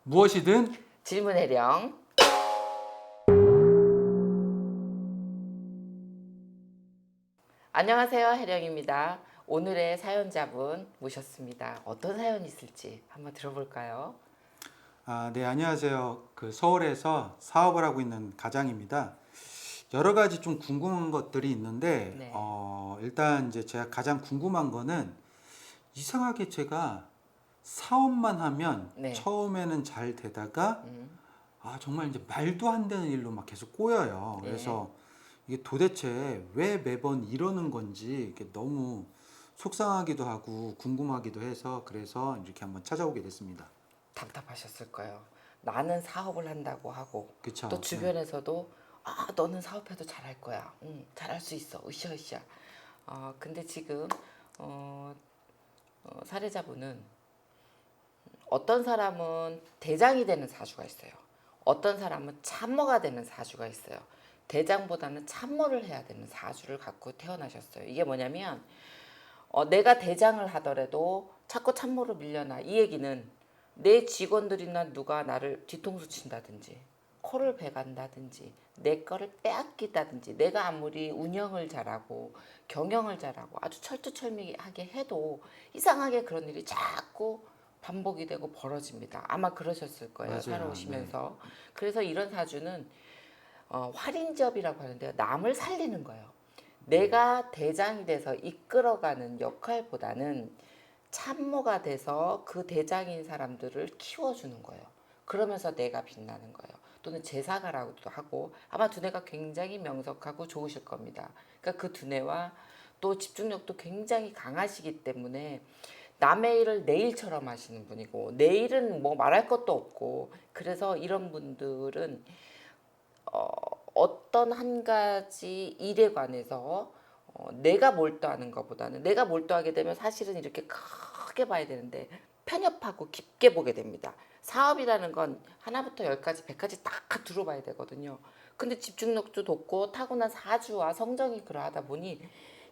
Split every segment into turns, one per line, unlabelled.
무엇이든
질문해령. 안녕하세요, 혜령입니다. 오늘의 사연자분 모셨습니다. 어떤 사연이 있을지 한번 들어볼까요?
네, 안녕하세요. 서울에서 사업을 하고 있는 가장입니다. 여러 가지 좀 궁금한 것들이 있는데
네.
일단 이제 제가 가장 궁금한 거는 이상하게 제가 사업만 하면
네.
처음에는 잘 되다가
음,
정말 이제 말도 안 되는 일로 막 계속 꼬여요.
예.
그래서 이게 도대체 왜 매번 이러는 건지 이게 너무 속상하기도 하고 궁금하기도 해서 그래서 이렇게 한번 찾아오게 됐습니다.
답답하셨을 거예요. 나는 사업을 한다고 하고 또
그쵸? 네.
주변에서도 너는 사업해도 잘할 거야. 잘할 수 있어. 으쌰으쌰. 근데 지금 어, 사례자분은 어떤 사람은 대장이 되는 사주가 있어요. 어떤 사람은 참모가 되는 사주가 있어요. 대장보다는 참모를 해야 되는 사주를 갖고 태어나셨어요. 이게 뭐냐면 내가 대장을 하더라도 자꾸 참모로 밀려나. 이 얘기는 내 직원들이나 누가 나를 뒤통수 친다든지 코를 베간다든지 내 거를 빼앗기다든지 내가 아무리 운영을 잘하고 경영을 잘하고 아주 철두철미하게 해도 이상하게 그런 일이 자꾸 반복이 되고 벌어집니다. 아마 그러셨을 거예요.
맞아요. 네.
살아오시면서. 그래서 이런 사주는 활인지업이라고 하는데요. 남을 살리는 거예요. 내가 대장이 돼서 이끌어가는 역할보다는 참모가 돼서 그 대장인 사람들을 키워주는 거예요. 그러면서 내가 빛나는 거예요. 또는 제사가라고도 하고 아마 두뇌가 굉장히 명석하고 좋으실 겁니다. 그러니까 그 두뇌와 또 집중력도 굉장히 강하시기 때문에 남의 일을 내 일처럼 하시는 분이고 내 일은 뭐 말할 것도 없고 그래서 이런 분들은 어떤 한 가지 일에 관해서 내가 몰두하는 것보다는 내가 몰두하게 되면 사실은 이렇게 크게 봐야 되는데 편협하고 깊게 보게 됩니다. 사업이라는 건 하나부터 열까지, 백까지 다 들어봐야 되거든요. 근데 집중력도 높고 타고난 사주와 성정이 그러하다 보니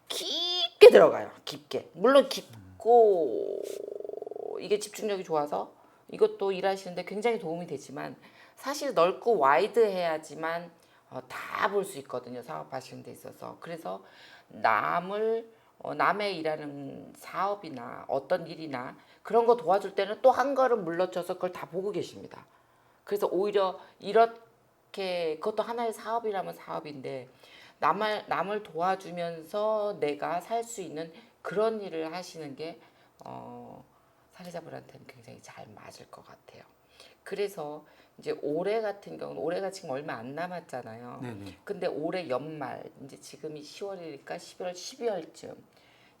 깊게 들어가요. 깊게. 물론 깊고 이게 집중력이 좋아서 이것도 일하시는데 굉장히 도움이 되지만 사실 넓고 와이드해야지만 다 볼 수 있거든요. 사업하시는 데 있어서. 그래서 남의 일하는 사업이나 어떤 일이나 그런 거 도와줄 때는 또 한 걸음 물러쳐서 그걸 다 보고 계십니다. 그래서 오히려 이렇게 그것도 하나의 사업이라면 사업인데 남을 도와주면서 내가 살 수 있는 그런 일을 하시는 게 어, 사례자분한테는 굉장히 잘 맞을 것 같아요. 그래서 이제 올해 같은 경우는 올해가 지금 얼마 안 남았잖아요.
네네.
근데 올해 연말 이제 지금이 10월이니까 11월, 12월쯤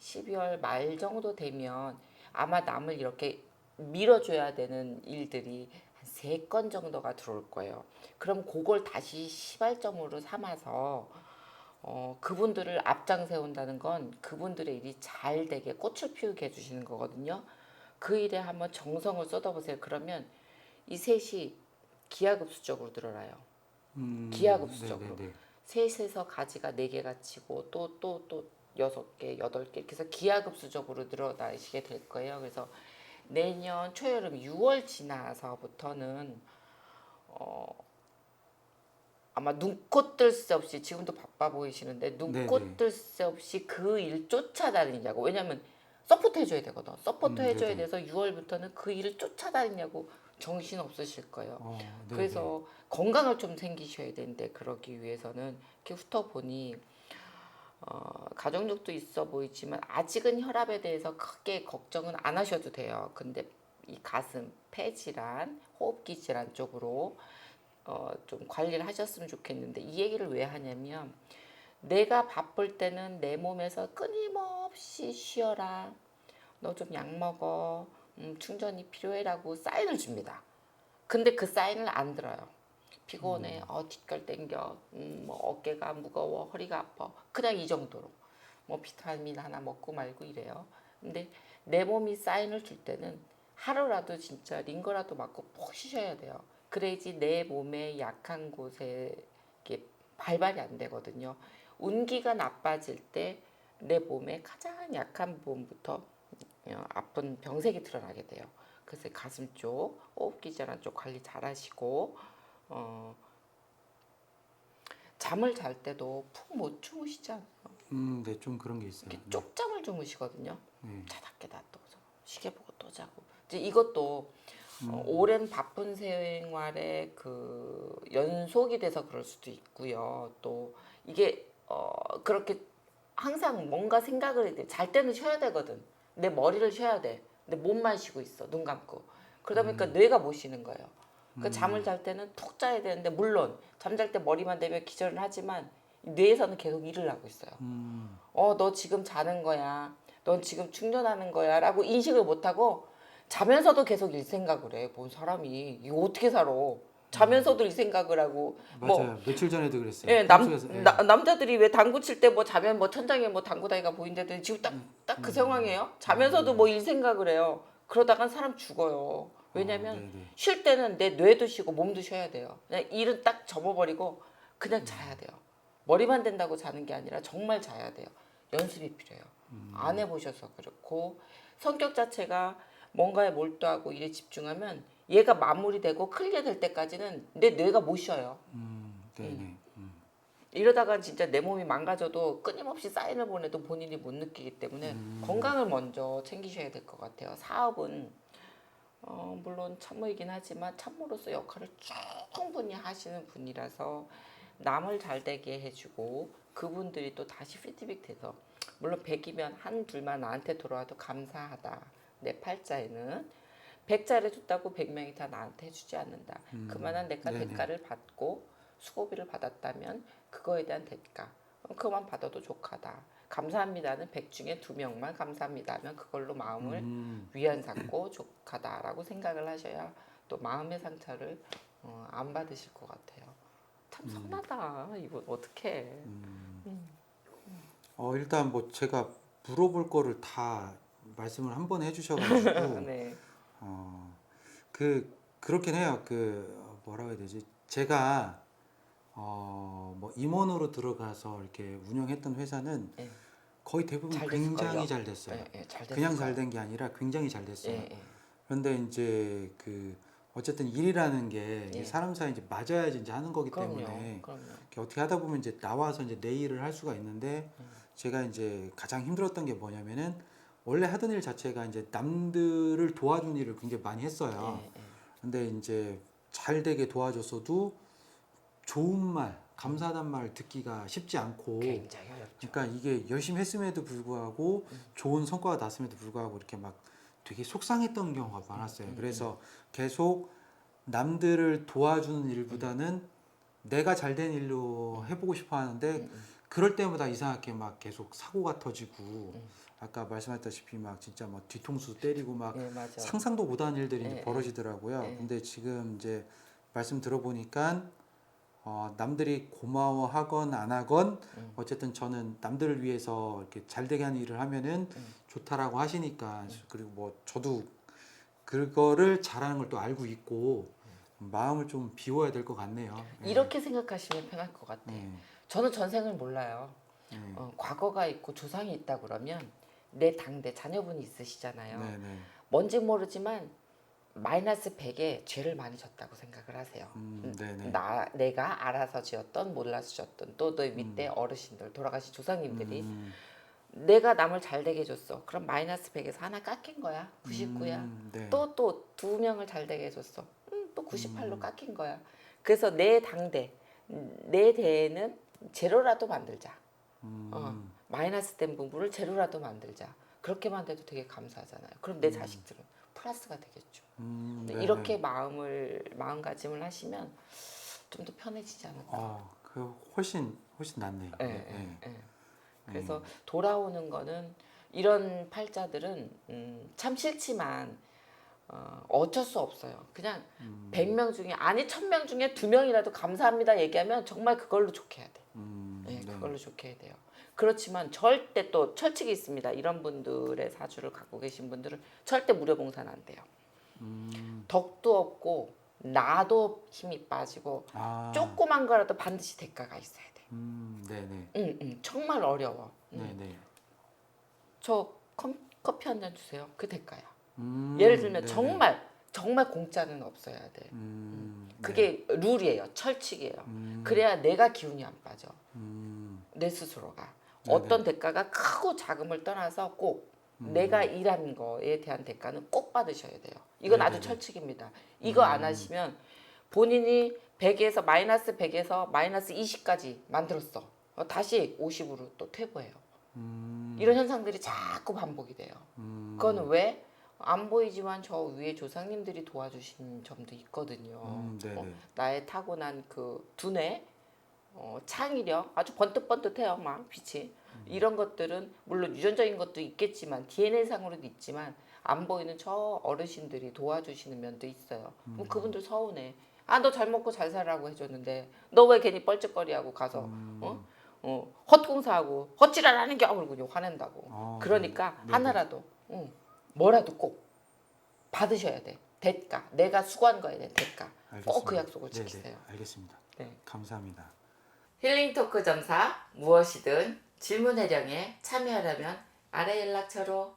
12월 말 정도 되면 아마 남을 이렇게 밀어줘야 되는 일들이 한 3건 정도가 들어올 거예요. 그럼 그걸 다시 시발점으로 삼아서 그분들을 앞장 세운다는 건 그분들의 일이 잘 되게 꽃을 피우게 해주시는 거거든요. 그 일에 한번 정성을 쏟아보세요. 그러면 이 셋이 기하급수적으로 늘어나요. 기하급수적으로.
네네네.
셋에서 가지가 4개가 치고 또 6개, 8개 이렇게 해서 기하급수적으로 늘어나시게 될 거예요. 그래서 내년 초여름 6월 지나서부터는 아마 눈코 뜰 새 없이 지금도 바빠 보이시는데 눈코
네네.
뜰 새 없이 그 일 쫓아다니냐고. 왜냐면 서포트 해줘야 되거든. 서포트 해줘야
네네.
돼서 6월부터는 그 일을 쫓아다니냐고 정신 없으실 거예요.
네네.
그래서 건강을 좀 챙기셔야 되는데 그러기 위해서는 이렇게 훑어보니 가족력도 있어 보이지만 아직은 혈압에 대해서 크게 걱정은 안 하셔도 돼요. 근데 이 가슴, 폐질환, 호흡기 질환 쪽으로 좀 관리를 하셨으면 좋겠는데 이 얘기를 왜 하냐면 내가 바쁠 때는 내 몸에서 끊임없이 쉬어라. 너 좀 약 먹어. 충전이 필요해라고 사인을 줍니다. 근데 그 사인을 안 들어요. 피곤해. 뒷걸 땡겨. 뭐 어깨가 무거워. 허리가 아파. 그냥 이 정도로. 뭐 비타민 하나 먹고 말고 이래요. 근데 내 몸이 사인을 줄 때는 하루라도 진짜 링거라도 맞고 푹 쉬셔야 돼요. 그래야지 내 몸의 약한 곳에 이게 발발이 안 되거든요. 운기가 나빠질 때 내 몸의 가장 약한 부분부터 아픈 병색이 드러나게 돼요. 그래서 가슴 쪽, 호흡기 질환 쪽 관리 잘 하시고 잠을 잘 때도 푹 못 주무시지 않아요?
네, 좀 그런 게 있어요.
이렇게 쪽잠을 주무시거든요.
네.
자다 깨다 또 시계 보고 또 자고. 이제 이것도 오랜 바쁜 생활의 그 연속이 돼서 그럴 수도 있고요. 또 이게 그렇게 항상 뭔가 생각을 해야 돼. 잘 때는 쉬어야 되거든. 내 머리를 쉬어야 돼. 근데 몸만 쉬고 있어. 눈 감고. 그러다 보니까 뇌가 못 쉬는 거예요. 그 잠을 잘 때는 푹 자야 되는데 물론 잠잘 때 머리만 대면 기절을 하지만 뇌에서는 계속 일을 하고 있어요. 너 지금 자는 거야. 넌 지금 충전하는 거야. 라고 인식을 못하고 자면서도 계속 일 생각을 해. 뭔 사람이 이거 어떻게 살아. 자면서도 일 생각을 하고
맞아요. 며칠 전에도 그랬어요.
예,
꿈속에서, 예.
남자들이 왜 당구 칠 때 뭐 자면 뭐 천장에 뭐 당구다리가 보인다든지 지금 딱 그 상황이에요. 자면서도 뭐 일 생각을 해요. 그러다간 사람 죽어요. 왜냐면
네네.
쉴 때는 내 뇌도 쉬고 몸도 쉬어야 돼요. 그냥 일은 딱 접어버리고 그냥 자야 돼요. 머리만 된다고 자는 게 아니라 정말 자야 돼요. 연습이 필요해요. 안 해보셔서 그렇고 성격 자체가 뭔가에 몰두하고 일에 집중하면 얘가 마무리되고 클리어될 때까지는 내 뇌가 못 쉬어요.
네네.
이러다가 진짜 내 몸이 망가져도 끊임없이 사인을 보내도 본인이 못 느끼기 때문에 건강을 먼저 챙기셔야 될 것 같아요. 사업은 물론 참모이긴 하지만 참모로서 역할을 충분히 하시는 분이라서 남을 잘 되게 해주고 그분들이 또 다시 피드백 돼서 물론 100이면 한 둘만 나한테 돌아와도 감사하다. 내 팔자에는 100 잘해줬다고 100명이 다 나한테 해주지 않는다. 그만한 내가
네네.
대가를 받고 수고비를 받았다면 그거에 대한 대가 그만 받아도 족하다. 감사합니다는 100 중에 2명만 감사합니다 하면 그걸로 마음을 위안 삼고 족하다라고 생각을 하셔야 또 마음의 상처를 안 받으실 것 같아요. 참 선하다. 이거 어떡해.
일단 뭐 제가 물어볼 거를 다 말씀을 한 번 해주셔가지고
네.
그렇긴 해요. 뭐라고 해야 되지? 제가 뭐 임원으로 들어가서 이렇게 운영했던 회사는
네.
거의 대부분
잘
굉장히
됐을걸요?
잘 됐어요.
잘 됐을
그냥 잘
거예요.
된 게 아니라 굉장히 잘 됐어요.
예, 예.
그런데 이제 어쨌든 일이라는 게
예.
사람 사이 이제 맞아야지 이제 하는 거기 때문에
그럼요.
이렇게 어떻게 하다 보면 이제 나와서 이제 내 일을 할 수가 있는데 제가 이제 가장 힘들었던 게 뭐냐면은 원래 하던 일 자체가 이제 남들을 도와주는 일을 굉장히 많이 했어요.
예, 예.
근데 이제 잘 되게 도와줬어도 좋은 말, 감사하다는 말을 듣기가 쉽지 않고
굉장히 어렵죠.
그러니까 이게 열심히 했음에도 불구하고 좋은 성과가 났음에도 불구하고 이렇게 막 되게 속상했던 경우가 많았어요. 그래서 계속 남들을 도와주는 일보다는 내가 잘 된 일로 해보고 싶어 하는데 그럴 때마다 이상하게 막 계속 사고가 터지고 아까 말씀하셨다시피 막 진짜 막 뒤통수 때리고 막
예, 맞아.
상상도 못한 일들이 이제
예,
벌어지더라고요.
예.
근데 지금 이제 말씀 들어보니까 남들이 고마워하건 안 하건 어쨌든 저는 남들을 위해서 이렇게 잘 되게 하는 일을 하면은 좋다라고 하시니까 그리고 뭐 저도 그거를 잘하는 걸 또 알고 있고 마음을 좀 비워야 될 것 같네요.
이렇게 생각하시면 편할 것 같아요.
네.
저는 전생을 몰라요.
네.
과거가 있고 조상이 있다 그러면 내 당대 자녀분이 있으시잖아요.
네네.
뭔지 모르지만 마이너스 100에 죄를 많이 졌다고 생각을 하세요.
네네.
내가 알아서 지었던 몰라서 지었던 또 너희 밑에 어르신들 돌아가신 조상님들이 내가 남을 잘 되게 해줬어. 그럼 마이너스 100에서 하나 깎인 거야. 99야.
네.
또 2명을 잘 되게 해줬어. 또 98로 깎인 거야. 그래서 내 당대, 내 대에는 제로라도 만들자. 마이너스 된 부분을 제로라도 만들자. 그렇게만 돼도 되게 감사하잖아요. 그럼 내 자식들은 플러스가 되겠죠.
네네.
이렇게 마음가짐을 하시면 좀 더 편해지지 않을까.
훨씬 낫네요.
예,
네.
예, 예. 그래서 돌아오는 거는 이런 팔자들은 참 싫지만 어쩔 수 없어요. 그냥 100명 중에 아니 1000명 중에 2명이라도 감사합니다 얘기하면 정말 그걸로 좋게 해야 돼. 네, 그걸로 좋게 해야 돼요. 그렇지만 절대 또 철칙이 있습니다. 이런 분들의 사주를 갖고 계신 분들은 절대 무료봉사는 안 돼요. 덕도 없고 나도 힘이 빠지고 조그만 거라도 반드시 대가가 있어야 돼.
네네.
정말 어려워.
네네.
저 커피 한 잔 주세요. 그 대가야. 예를 들면
네네.
정말 공짜는 없어야 돼.
네.
그게 룰이에요. 철칙이에요.
음.
그래야 내가 기운이 안 빠져.
음.
내 스스로가.
네네.
어떤 대가가 크고 작음을 떠나서 꼭 내가 일한 거에 대한 대가는 꼭 받으셔야 돼요. 이건 아주
네네네.
철칙입니다. 이거 안 하시면 본인이 100에서 마이너스 100에서 마이너스 20까지 만들었어. 다시 50으로 또 퇴보해요. 이런 현상들이 자꾸 반복이 돼요. 그건 왜? 안 보이지만 저 위에 조상님들이 도와주신 점도 있거든요.
네네.
나의 타고난 그 두뇌, 창의력, 아주 번뜩번뜩해요, 막 빛이. 이런 것들은 물론 유전적인 것도 있겠지만 DNA상으로도 있지만 안 보이는 저 어르신들이 도와주시는 면도 있어요. 그럼 그분들 서운해. 아, 너 잘 먹고 잘 살라고 해줬는데 너 왜 괜히 뻘쩍거리하고 가서 헛공사하고 헛질하라는 겨 그러고 화낸다고. 그러니까
네네.
하나라도 뭐라도 꼭 받으셔야 돼. 대가. 내가 수고한 거에 대한 대가. 꼭 그
알겠습니다.
약속을
네네.
지키세요.
알겠습니다.
네.
감사합니다.
힐링 토크 점사 무엇이든 질문 해령에 참여하려면 아래 연락처로.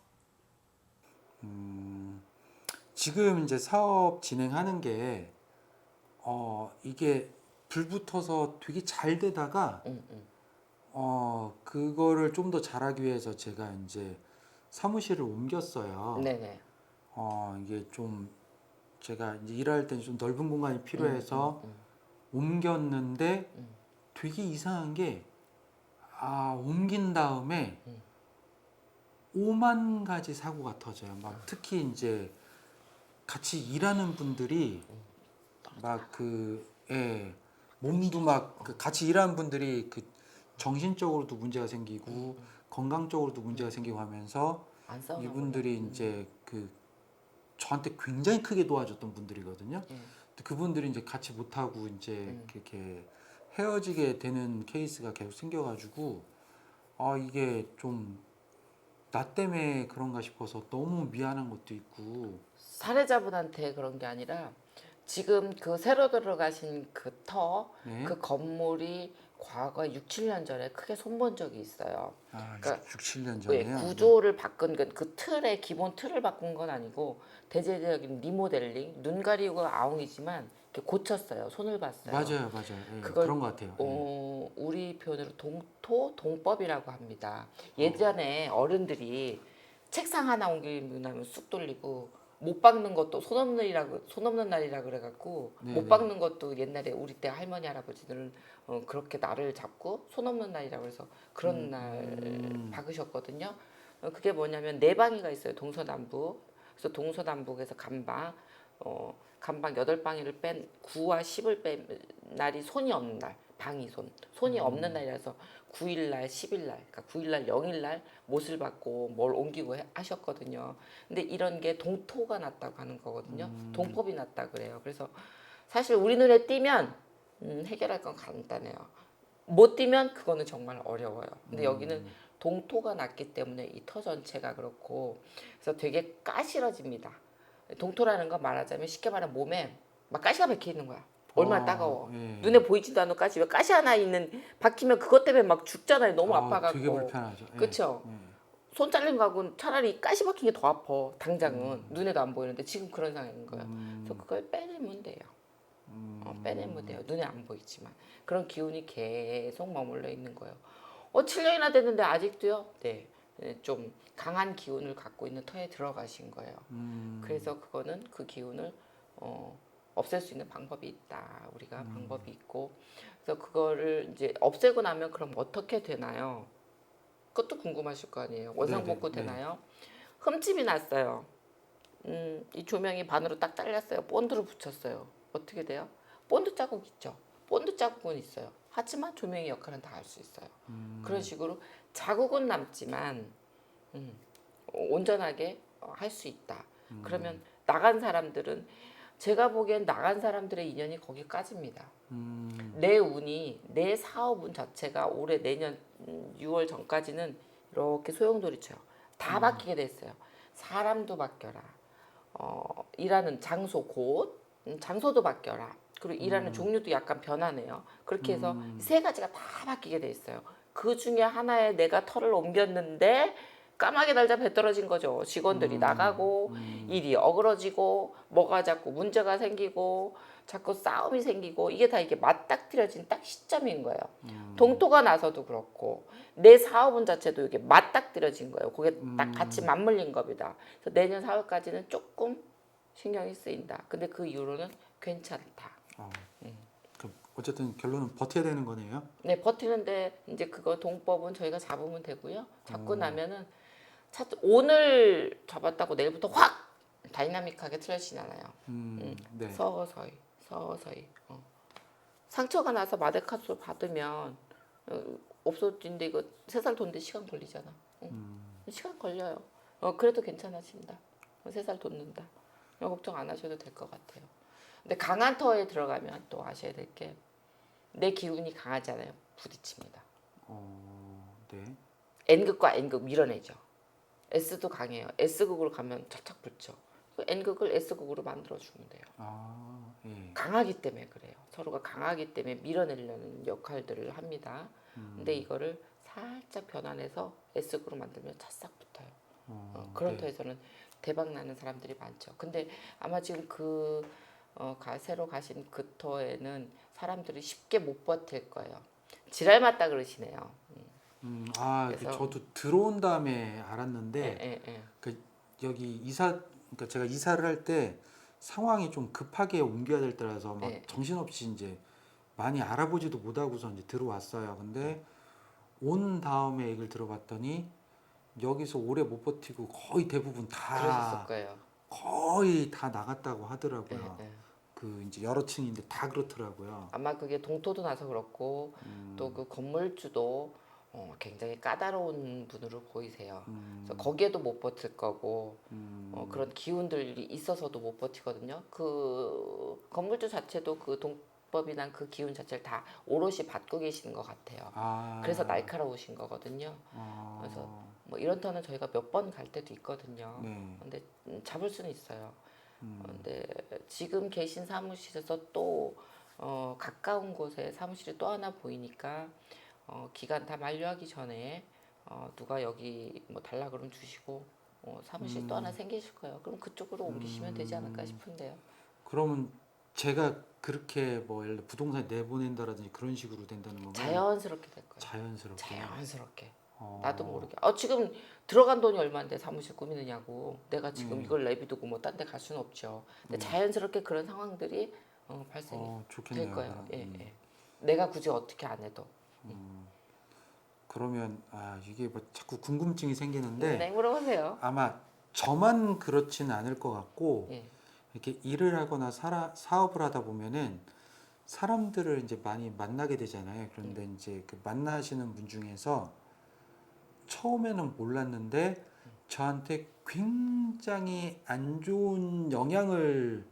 지금 이제 사업 진행하는 게 이게 불붙어서 되게 잘 되다가 그거를 좀 더 잘하기 위해서 제가 이제 사무실을 옮겼어요.
네네.
이게 좀 제가 이제 일할 때 좀 넓은 공간이 필요해서 옮겼는데 되게 이상한 게 옮긴 다음에 5만 가지 사고가 터져요. 막 특히 이제 같이 일하는 분들이 막 몸도 막 같이 일하는 분들이 그 정신적으로도 문제가 생기고 건강적으로도 문제가 생기고 하면서
안 싸우나
이분들이
보네.
이제 그 저한테 굉장히 크게 도와줬던 분들이거든요. 근데 그분들이 이제 같이 못하고 이제 이렇게 헤어지게 되는 케이스가 계속 생겨가지고 이게 좀 나 때문에 그런가 싶어서 너무 미안한 것도 있고.
사례자분한테 그런 게 아니라 지금 그 새로 들어가신 그
네.
그 건물이 과거에 6, 7년 전에 크게 손본 적이 있어요. 그러니까
6, 7년
왜
전에요.
구조를 바꾼 그 틀의 기본 틀을 바꾼 건 아니고 대대적인 리모델링, 눈 가리고 아웅이지만 이렇게 고쳤어요. 손을 봤어요.
맞아요. 예,
그걸
그런 것 같아요. 예.
우리 표현으로 동법이라고 합니다. 예전에 어른들이 책상 하나 옮기고 나면 쑥 돌리고 못 박는 것도 손 없는 날이라 그래갖고
네네.
못 박는 것도 옛날에 우리 때 할머니 할아버지들은 그렇게 날을 잡고 손 없는 날이라고 해서 그런 날 박으셨거든요. 그게 뭐냐면 네 방위가 있어요. 동서남북. 그래서 동서남북에서 간방 8방위를 뺀 9와 10을 뺀 날이 손이 없는 날, 방위손. 손이 없는 날이라서 9일 날, 10일 날, 그러니까 9일 날, 0일 날 못을 받고 뭘 옮기고 하셨거든요. 근데 이런 게 동토가 났다고 하는 거거든요. 동법이 났다 그래요. 그래서 사실 우리 눈에 띄면 해결할 건 간단해요. 못 띄면 그거는 정말 어려워요. 근데 여기는 동토가 났기 때문에 이 터 전체가 그렇고 그래서 되게 까실어집니다. 동토라는 건 말하자면 쉽게 말하면 몸에 막 가시가 박혀 있는 거야. 얼마나 따가워.
예.
눈에 보이지도 않는 가시. 왜 가시 하나 있는 박히면 그것 때문에 막 죽잖아요. 너무 아파갖고.
되게 불편하죠. 예.
그렇죠. 손 잘린 거하고는 차라리 가시 박힌 게 더 아파. 당장은 눈에도 안 보이는데 지금 그런 상황인 거예요. 그래서 그걸 빼내면 돼요. 빼내면 돼요. 눈에 안 보이지만 그런 기운이 계속 머물러 있는 거예요. 7년이나 됐는데 아직도요. 네, 좀 강한 기운을 갖고 있는 터에 들어가신 거예요. 그래서 그거는 그 기운을 없앨 수 있는 방법이 있다. 우리가 방법이 있고 그래서 그거를 이제 없애고 나면 그럼 어떻게 되나요? 그것도 궁금하실 거 아니에요. 원상복구
네네,
되나요? 흠집이 났어요. 이 조명이 반으로 딱 잘렸어요. 본드로 붙였어요. 어떻게 돼요? 본드 자국 있죠. 본드 자국은 있어요. 하지만 조명의 역할은 다 할 수 있어요. 그런 식으로 자국은 남지만 온전하게 할 수 있다. 그러면 나간 사람들은 제가 보기엔 나간 사람들의 인연이 거기까지입니다. 내 운이 내 사업 운 자체가 올해 내년 6월 전까지는 이렇게 소용돌이쳐요. 다 바뀌게 됐어요. 사람도 바뀌어라. 일하는 장소 곳 장소도 바뀌어라. 그리고 일하는 종류도 약간 변하네요. 그렇게 해서 세 가지가 다 바뀌게 돼 있어요. 그 중에 하나에 내가 터를 옮겼는데 까마귀 날자 배 떨어진 거죠. 직원들이 나가고 일이 어그러지고 뭐가 자꾸 문제가 생기고 자꾸 싸움이 생기고 이게 다 이게 맞닥뜨려진 딱 시점인 거예요. 동토가 나서도 그렇고 내 사업은 자체도 이게 맞닥뜨려진 거예요. 그게 딱 같이 맞물린 겁니다. 그래서 내년 4월까지는 조금 신경이 쓰인다. 근데 그 이후로는 괜찮다.
그럼 어쨌든 결론은 버텨야 되는 거네요.
네, 버티는데 이제 그거 동법은 저희가 잡으면 되고요. 잡고 나면은 오늘 잡았다고 내일부터 확 다이나믹하게 틀리진 않아요.
네.
서서히 서서히. 상처가 나서 마데카솔 받으면 없어진데 이거 3살 돈데 시간 걸리잖아. 시간 걸려요. 그래도 괜찮아진다. 3살 돋는다. 걱정 안 하셔도 될 것 같아요. 근데 강한 터에 들어가면 또 아셔야 될 게 내 기운이 강하잖아요. 부딪힙니다.
네.
N극과 N극 밀어내죠. S도 강해요. S극으로 가면 착착 붙죠. 그 N극을 S극으로 만들어주면 돼요.
예.
강하기 때문에 그래요. 서로가 강하기 때문에 밀어내려는 역할들을 합니다. 근데 이거를 살짝 변환해서 S극으로 만들면 찰싹 붙어요. 그런
네.
터에서는 대박 나는 사람들이 많죠. 근데 아마 지금 새로 가신 그 터에는 사람들이 쉽게 못 버틸 거예요. 지랄 맞다 그러시네요.
그래서 저도 들어온 다음에 알았는데 그 여기 그러니까 제가 이사를 할 때 상황이 좀 급하게 옮겨야 될 때라서 막 정신없이 이제 많이 알아보지도 못하고서 이제 들어왔어요. 근데 온 다음에 얘기를 들어봤더니 여기서 오래 못 버티고 거의 대부분
그러셨을 거예요.
거의 다 나갔다고 하더라고요.
예.
그 이제 여러 층인데 다 그렇더라고요.
아마 그게 동토도 나서 그렇고 또 그 건물주도 굉장히 까다로운 분으로 보이세요. 그래서 거기에도 못 버틸 거고 그런 기운들이 있어서도 못 버티거든요. 그 건물주 자체도 그 동법이나 그 기운 자체를 다 오롯이 받고 계시는 것 같아요. 그래서 날카로우신 거거든요. 그래서 뭐 이런 터는 저희가 몇 번 갈 때도 있거든요.
네.
근데 잡을 수는 있어요. 근데 지금 계신 사무실에서 또 가까운 곳에 사무실이 또 하나 보이니까 기간 다 만료하기 전에 누가 여기 뭐 달라 그러면 주시고 사무실 또 하나 생기실 거예요. 그럼 그쪽으로 옮기시면 되지 않을까 싶은데요.
그러면 제가 그렇게 뭐 예를 들어 부동산 내보낸다라든지 그런 식으로 된다는 건가요?
자연스럽게 될 거예요.
자연스럽게.
자연스럽게.
어.
나도 모르게. 지금 들어간 돈이 얼마인데 사무실 꾸미느냐고. 내가 지금 이걸 내비두고 뭐 딴 데 갈 수는 없죠. 근데 자연스럽게 그런 상황들이 발생이 될
좋겠네요.
거예요. 예. 내가 굳이 어떻게 안 해도.
그러면 이게 뭐 자꾸 궁금증이 생기는데
네, 물어보세요.
아마 저만 그렇지는 않을 것 같고
예.
이렇게 일을 하거나 사업을 하다 보면은 사람들을 이제 많이 만나게 되잖아요. 그런데 이제 그 만나시는 분 중에서 처음에는 몰랐는데 저한테 굉장히 안 좋은 영향을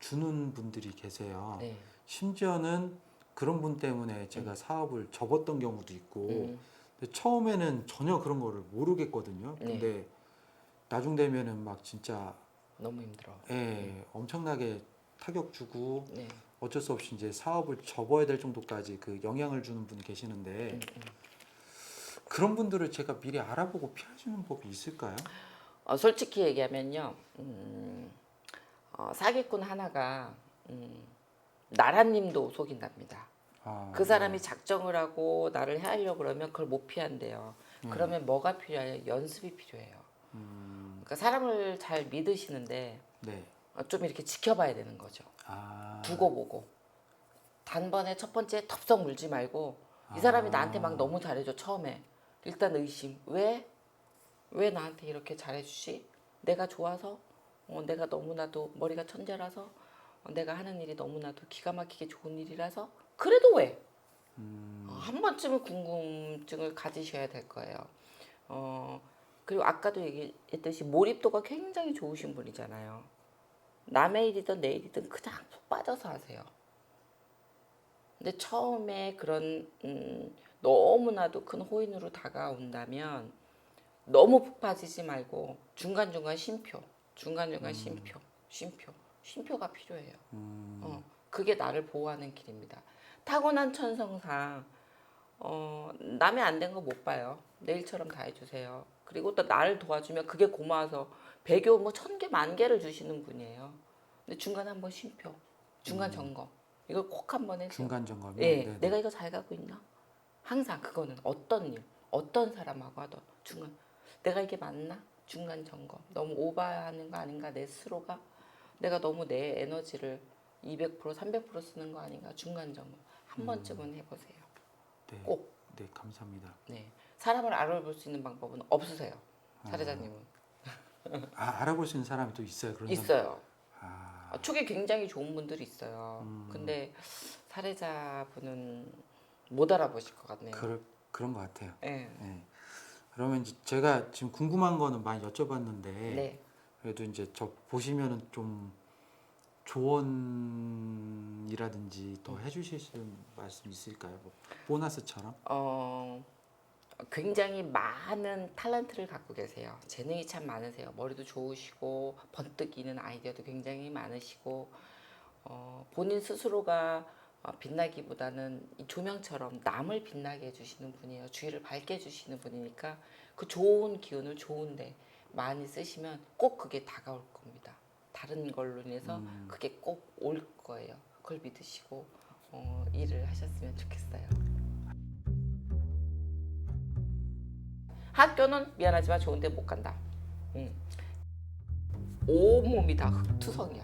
주는 분들이 계세요.
네.
심지어는 그런 분 때문에 제가 사업을 접었던 경우도 있고 근데 처음에는 전혀 그런 거를 모르겠거든요. 근데 나중 되면은 막 진짜
너무 힘들어.
엄청나게 타격 주고
네.
어쩔 수 없이 이제 사업을 접어야 될 정도까지 그 영향을 주는 분이 계시는데 그런 분들을 제가 미리 알아보고 피할 수 있는 법이 있을까요?
솔직히 얘기하면요. 사기꾼 하나가 나라님도 속인답니다. 그 사람이 작정을 하고 나를 해하려고 그러면 그걸 못 피한대요. 그러면 뭐가 필요해요? 연습이 필요해요. 그러니까 사람을 잘 믿으시는데
네.
좀 이렇게 지켜봐야 되는 거죠.
아,
두고 보고. 단번에 첫 번째 텁썩 물지 말고 이 사람이 나한테 막 너무 잘해줘 처음에. 일단 의심. 왜 나한테 이렇게 잘해주지? 내가 좋아서? 내가 너무나도 머리가 천재라서? 내가 하는 일이 너무나도 기가 막히게 좋은 일이라서? 그래도 왜? 한 번쯤은 궁금증을 가지셔야 될 거예요. 그리고 아까도 얘기했듯이 몰입도가 굉장히 좋으신 분이잖아요. 남의 일이든 내 일이든 그냥 푹 빠져서 하세요. 근데 처음에 그런 너무나도 큰 호인으로 다가온다면 너무 푹 빠지지 말고 중간중간 쉼표, 쉼표가 필요해요. 그게 나를 보호하는 길입니다. 타고난 천성상 남의 안 된 거 못 봐요. 내 일처럼 다 해주세요. 그리고 또 나를 도와주면 그게 고마워서 배교 뭐 1000개, 10,000개를 주시는 분이에요. 근데 중간에 한번 쉼표, 중간 점검 이걸 꼭 한번 해서
중간 점검.
예,
네네.
내가 이거 잘 가고 있나? 항상 그거는 어떤 일, 어떤 사람하고 하던 중간 내가 이게 맞나? 중간 점검. 너무 오버하는 거 아닌가? 내 스스로가 내가 너무 내 에너지를 200%, 300% 쓰는 거 아닌가? 중간 점검 한 번쯤은 해보세요.
네.
꼭.
네, 감사합니다.
네, 사람을 알아볼 수 있는 방법은 없으세요, 사례자님은.
알아볼 수 있는 사람이 또 있어요. 그런 사람.
있어요.
아,
촉이 굉장히 좋은 분들이 있어요. 근데 사례자분은 못 알아보실 것 같네요.
그런 것 같아요.
네.
네. 그러면 이제 제가 지금 궁금한 거는 많이 여쭤봤는데
네.
그래도 이제 저 보시면은 좀 조언이라든지 더 해주실 수 있는 말씀 있을까요? 뭐 보너스처럼?
굉장히 많은 탤런트를 갖고 계세요. 재능이 참 많으세요. 머리도 좋으시고 번뜩이는 아이디어도 굉장히 많으시고 본인 스스로가 빛나기보다는 이 조명처럼 남을 빛나게 해주시는 분이에요. 주위를 밝게 해주시는 분이니까 그 좋은 기운을 좋은데 많이 쓰시면 꼭 그게 다가올 겁니다. 다른 걸로 인해서 그게 꼭 올 거예요. 그걸 믿으시고 일을 하셨으면 좋겠어요. 학교는 미안하지만 좋은데 못 간다. 온몸이 다 흑투성이야.